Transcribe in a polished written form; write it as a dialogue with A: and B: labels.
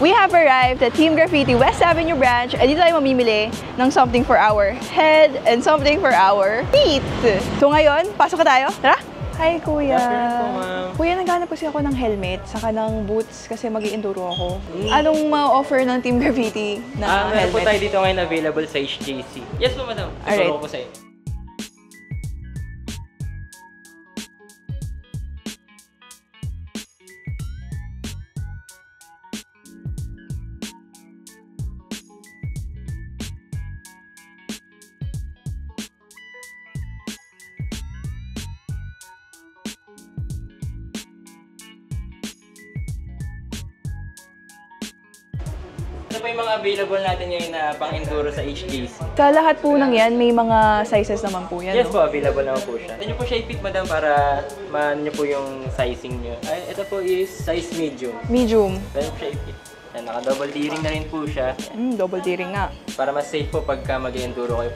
A: We have arrived at Team Graffiti West Avenue branch and dito tayo mamimili ng something for our head and something for our feet. So ngayon, pasok ka tayo. Tara! Hi, Kuya. Kuya, naghanap kasi ako ng helmet, saka ng boots kasi mag-i-enduro ako. Anong ma-offer ng Team Graffiti na helmet?
B: Meron po tayo dito ngayon available sa HJC. Yes po, madam.
A: Alright.
B: Tuturo ko po sa inyo. Ano po yung mga available natin ngayon na pang-enduro sa HJC?
A: Sa lahat po ng yan, may mga sizes naman po yan.
B: Yes
A: no?
B: po, available naman po siya. Ito nyo po siya i-fit, madam, para man nyo po yung sizing nyo. Ito po is size medium.
A: Medium.
B: Ito nyo po siya i-fit. Naka-double D-ring na rin po siya.
A: Double D-ring nga.
B: Para mas safe po pagka mag-enduro kayo.